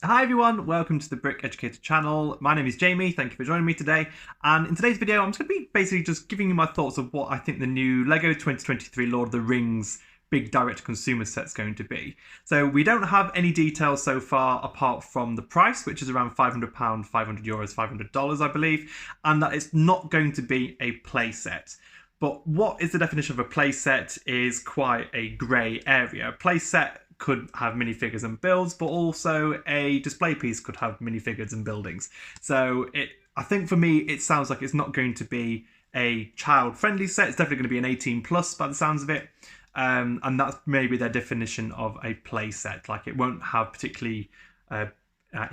Hi everyone, welcome to the Brick Educator channel. My name is Jamie, thank you for joining me today. And in today's video, I'm just going to be basically just giving you my thoughts of what I think the new LEGO 2023 Lord of the Rings big direct-to-consumer set's going to be. So we don't have any details so far apart from the price, which is around £500, €500, $500 I believe, and that it's not going to be a play set. But what is the definition of a play set is quite a grey area. A play set could have minifigures and builds, but also a display piece could have minifigures and buildings. So I think for me, it sounds like it's not going to be a child-friendly set. It's definitely going to be an 18 plus by the sounds of it. And that's maybe their definition of a play set. Like it won't have particularly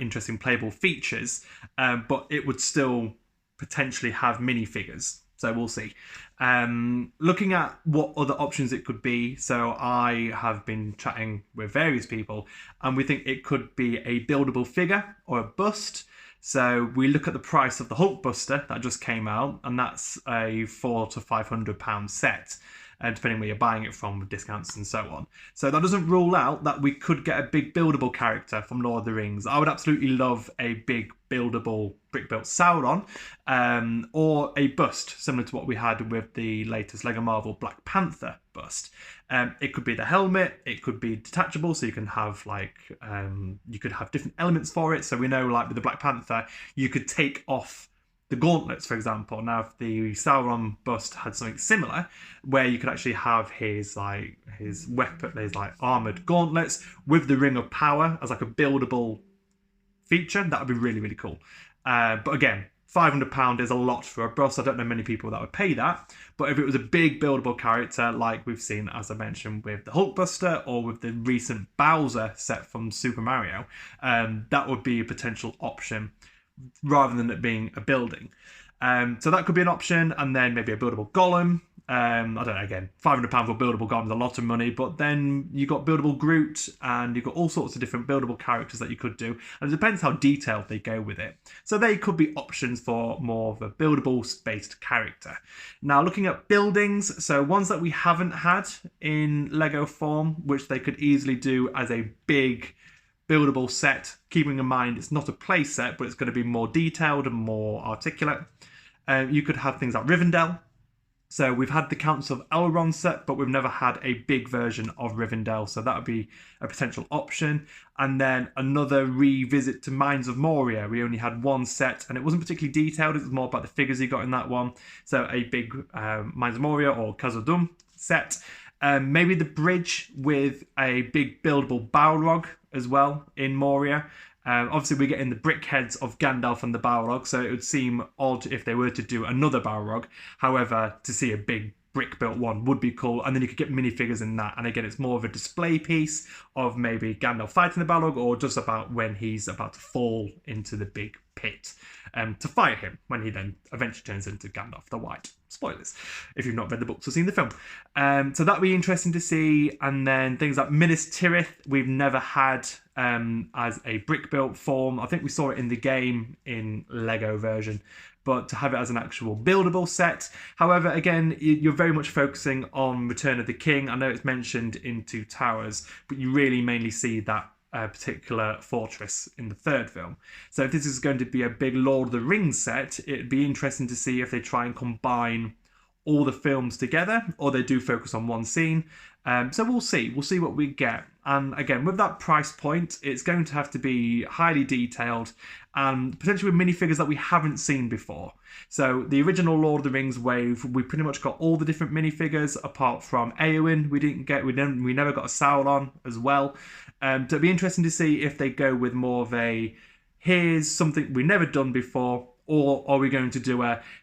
interesting playable features, but it would still potentially have minifigures. So we'll see. Looking at what other options it could be, so I have been chatting with various people, and we think it could be a buildable figure or a bust. So we look at the price of the Hulkbuster that just came out, and that's a £400 to £500 set, depending where you're buying it from with discounts and so on. So that doesn't rule out that we could get a big buildable character from Lord of the Rings. I would absolutely love a big buildable brick-built Sauron, or a bust similar to what we had with the latest LEGO Marvel Black Panther bust. It could be the helmet, it could be detachable, so you can have you could have different elements for it. So we know, like with the Black Panther, you could take off the gauntlets, for example. Now, if the Sauron bust had something similar, where you could actually have his weapon, his armored gauntlets with the Ring of Power as like a buildable feature, that would be really, really cool. But again, £500 is a lot for a bust. I don't know many people that would pay that. But if it was a big buildable character, like we've seen, as I mentioned, with the Hulkbuster or with the recent Bowser set from Super Mario, that would be a potential option rather than it being a building. So that could be an option, and then maybe a buildable Gollum. I don't know, again, £500 for buildable Gollum is a lot of money, but then you got buildable Groot, and you've got all sorts of different buildable characters that you could do, and it depends how detailed they go with it. So they could be options for more of a buildable-based character. Now, looking at buildings, so ones that we haven't had in LEGO form, which they could easily do as a big buildable set, keeping in mind it's not a play set, but it's going to be more detailed and more articulate. You could have things like Rivendell. So we've had the Council of Elrond set, but we've never had a big version of Rivendell, so that would be a potential option. And then another revisit to Mines of Moria. We only had one set, and it wasn't particularly detailed. It was more about the figures you got in that one. So a big Mines of Moria or Khazad-dûm set. Maybe the bridge with a big buildable Balrog as well in Moria. Obviously, we're getting the brick heads of Gandalf and the Balrog, so it would seem odd if they were to do another Balrog. However, to see a big brick-built one would be cool, and then you could get minifigures in that. And again, it's more of a display piece of maybe Gandalf fighting the Balrog, or just about when he's about to fall into the big pit to fight him, when he then eventually turns into Gandalf the White. Spoilers, if you've not read the books or seen the film. So that'd be interesting to see. And then things like Minas Tirith, we've never had as a brick-built form. I think we saw it in the game in LEGO version, but to have it as an actual buildable set. However, again, you're very much focusing on Return of the King. I know it's mentioned in Two Towers, but you really mainly see that particular fortress in the third film. So if this is going to be a big Lord of the Rings set, it'd be interesting to see if they try and combine all the films together, or they do focus on one scene. So we'll see what we get. And again, with that price point, it's going to have to be highly detailed and potentially with minifigures that we haven't seen before. So the original Lord of the Rings wave, we pretty much got all the different minifigures apart from Eowyn. We never got a Sauron as well. So it'd be interesting to see if they go with more of a, here's something we've never done before, or are we going to do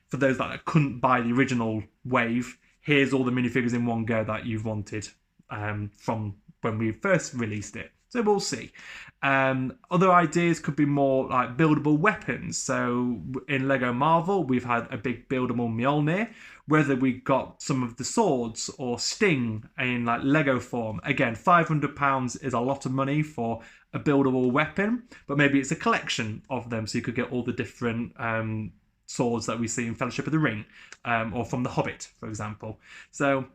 for those that couldn't buy the original wave, here's all the minifigures in one go that you've wanted from when we first released it. So we'll see. Other ideas could be more like buildable weapons. So in LEGO Marvel, we've had a big buildable Mjolnir. Whether we got some of the swords or Sting in like LEGO form. Again, £500 is a lot of money for a buildable weapon, but maybe it's a collection of them, so you could get all the different swords that we see in Fellowship of the Ring, or from The Hobbit, for example. So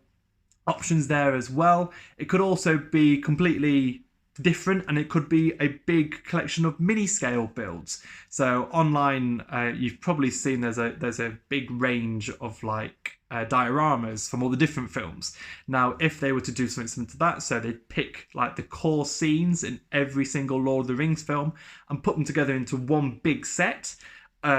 options there as well. It could also be completely different, and it could be a big collection of mini scale builds. So online, you've probably seen there's a big range of like dioramas from all the different films. Now, if they were to do something similar to that, so they'd pick like the core scenes in every single Lord of the Rings film and put them together into one big set,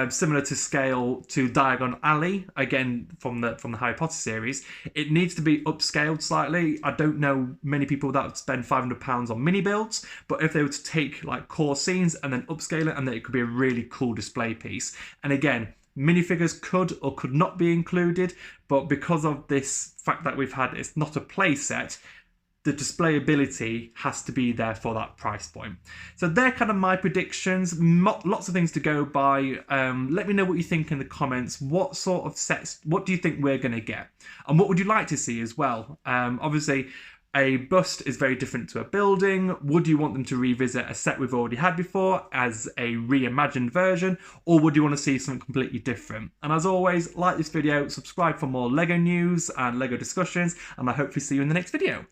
similar to scale to Diagon Alley, again from the Harry Potter series. It needs to be upscaled slightly. I don't know many people that would spend £500 on mini builds, but if they were to take like core scenes and then upscale it, and then it could be a really cool display piece. And again, minifigures could or could not be included, but because of this fact that we've had, it's not a play set, the displayability has to be there for that price point. So they're kind of my predictions. Lots of things to go by. Let me know what you think in the comments. What sort of sets, what do you think we're going to get? And what would you like to see as well? Obviously, a bust is very different to a building. Would you want them to revisit a set we've already had before as a reimagined version, or would you want to see something completely different? And as always, like this video, subscribe for more LEGO news and LEGO discussions, and I hopefully see you in the next video.